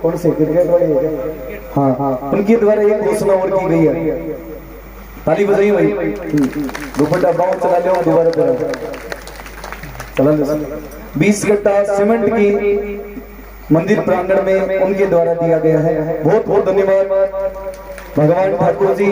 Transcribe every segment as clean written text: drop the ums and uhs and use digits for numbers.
कौन से क्रिकेट वाले? हाँ हाँ, उनके द्वारा एक घोषणा और की गई है, ताली बजाइए भाई। दुपट्टा बाँव चला लो, दोबारा चला। 20 गट्टा सीमेंट की मंदिर प्रांगण में उनके द्वारा दिया गया है। बहुत बहुत धन्यवाद भगवान ठाकुर जी,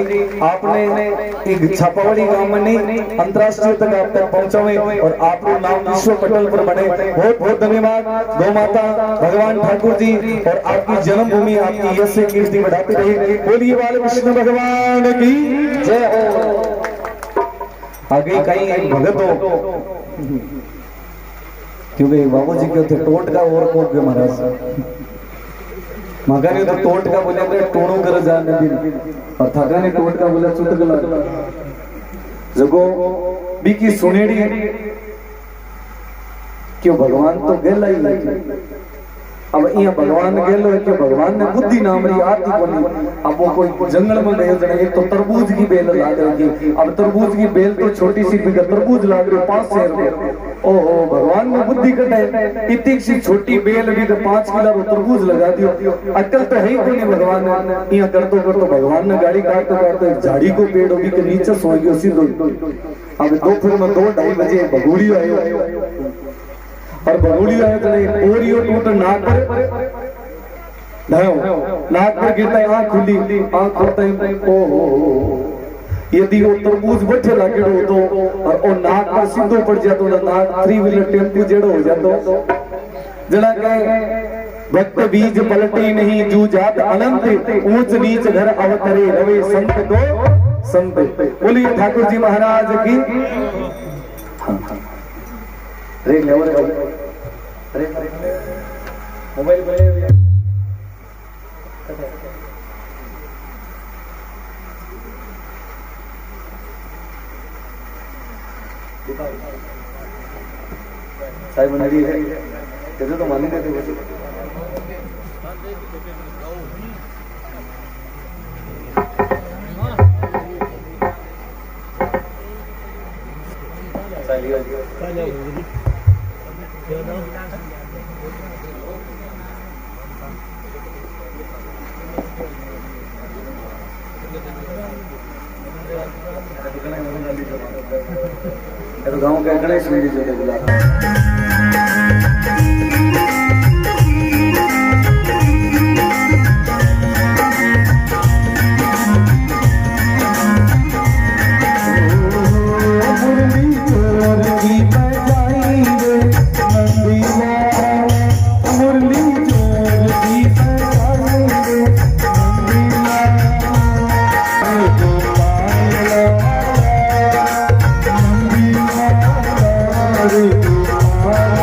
आपने एक छापावाड़ी गांव में नहीं अंतरराष्ट्रीय तक आप तक पहुंचावे और आपको नाम विश्व पटल पर बने। बहुत बहुत धन्यवाद गौ माता भगवान ठाकुर जी, और आपकी जन्मभूमि आपकी यश से कीर्ति बढ़ाती रही। बोलिए बाल कृष्ण भगवान की जय हो। आगे कहीं एक भगत हो, क्योंकि बाबू जी के थे टोट का और कोट के महाराज मगा ने तो टोट का बोले टोणो कर जा नदी, और थका ने टोट का बोला चुत गला जगो बीकी सुनेड़ी क्यों भगवान तो गेला ही नहीं। अब यहाँ भगवान गेलो है कि भगवान ने बुद्धि नाम री आती कोनी। अब वो कोई जंगल में गए जने, एक तो तरबूज की बेल लाग रही, अब तरबूज की बेल तो छोटी सी बिगा तरबूज लाग रही 5 शेर। ओहो भगवान ने बुद्धि कटाए, इतनी सी छोटी बेल भी तो 5 किलो तरबूज लगा दियो। अकल तो है ही कोनी भगवान ने। यहाँ कर तो भगवान ने गाड़ी काटते काटते झाड़ी को पेड़ होगी के नीचे सो गयो सीधो। अब दोपहर में 2-2:30 बजे भगोड़ी आयो, और बगुड़ी आए तो नहीं ओरियो टूट नाक पर नाक पर गिरता है, आँख खुली, आँख खोलता है, ओहो यदि वो तरबूज बैठे लगे हो तो, और वो नाक पर सीधो पड़ जातो ना, नाक 3 व्हीलर टेम्पू जेड़ो हो जातो। जड़ा के भक्त बीज पलटे नहीं जू जात अनंत, ऊंच नीच घर अवतरे रवे संत को संत। बोलिए ठाकुर जी महाराज की। अरे लेवर अरे मोबाइल बोले साहब नदी है कैसे तो मानेंगे थे तो गाँव के गणेश जी जो बुला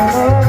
Oh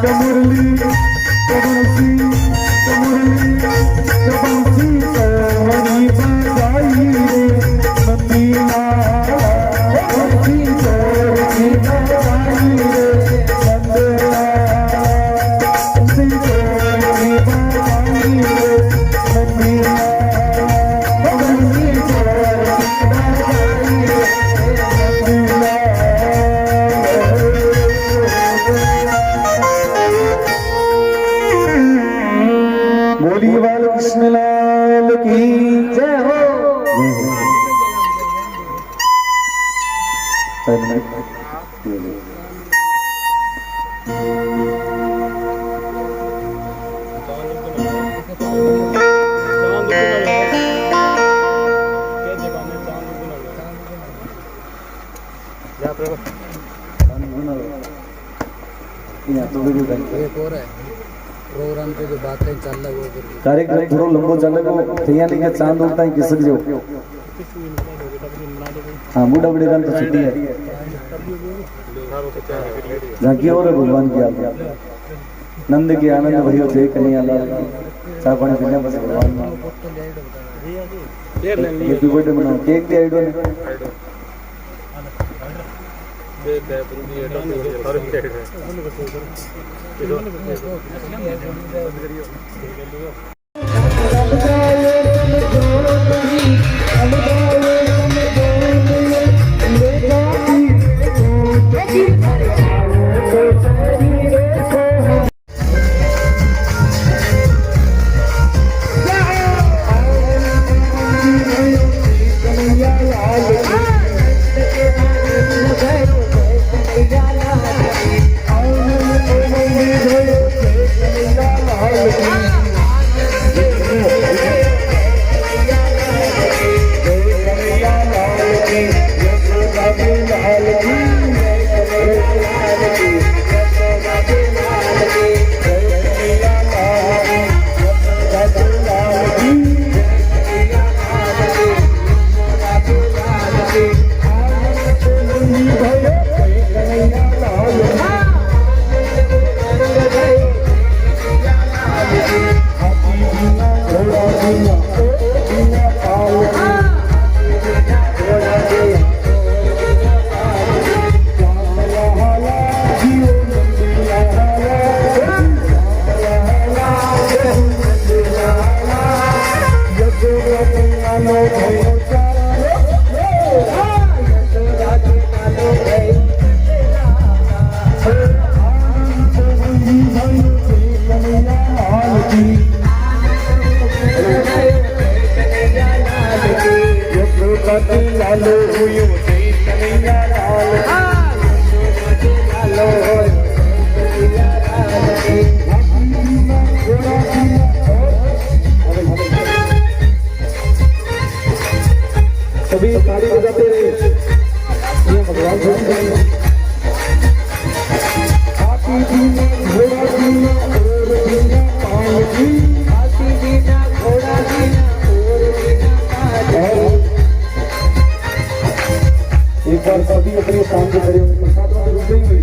मुरली बंसी मुरली बंसी हरी बजाई रे नंदीला बंसी हरी बजाई रे नंदीला बंसी हरी बजाई रे नंदीला बंसी हरी बोली बाल कृष्ण लाल की जय हो। एक और है प्रोग्राम पे जो बातें चल रहा है वो कार्यक्रम थोड़ा लंबो चल रहा है तैयार नहीं है चांद उड़ता है किसक जो हाँ मुड़ा बड़े गान तो छुट्टी है झांकी और है भगवान की आज्ञा नंद के आनंद भयो जय कन्हैया लाल चाह पानी पीने बस भगवान हैप्पी बर्थडे मनाओ केक भी आइडो ने सभी ताली बजाते रहे ये भगवान हाथी दीना घोड़ा दीना और दीना पाल की हाथी दीना घोड़ा दीना और दीना पाल एक बार सभी अपने काम से खड़े होकर साथ में रुकेंगे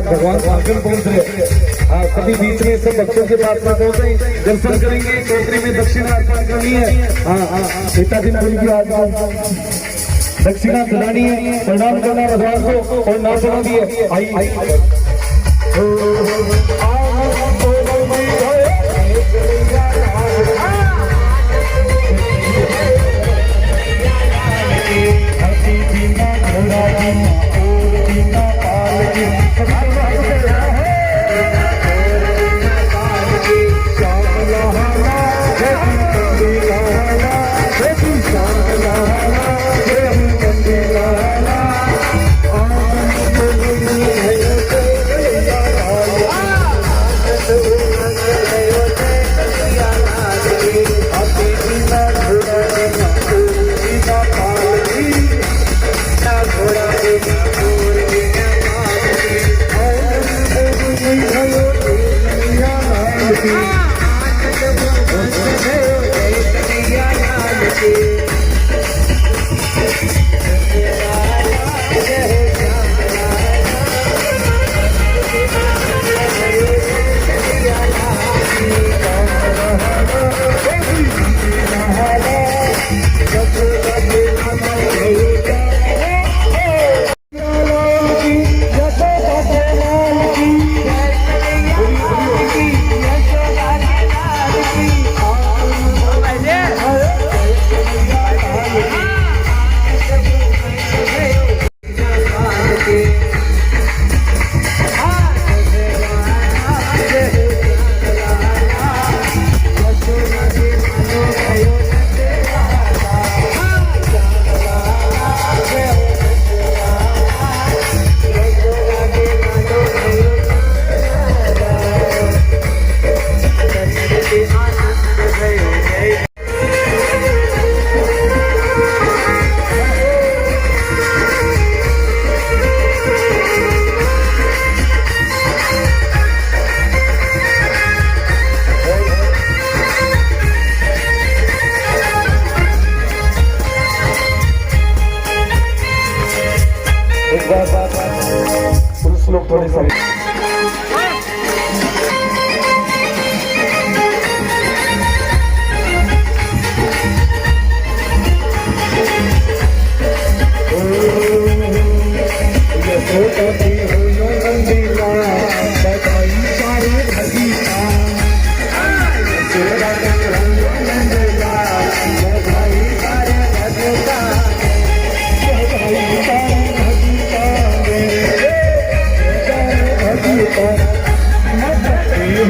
भगवान आगे पहुंच रहे। हाँ सभी बीच में सब भक्तों के पास में पहुंचे दर्शन करेंगे टोकरी में दक्षिणा अर्पण करनी है। हाँ हाँ पिताजी ने बोली आज दक्षिणा दिलानी है प्रणाम करना भगवान को और नाचना भी है। आई घोड़ा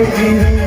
Thank you.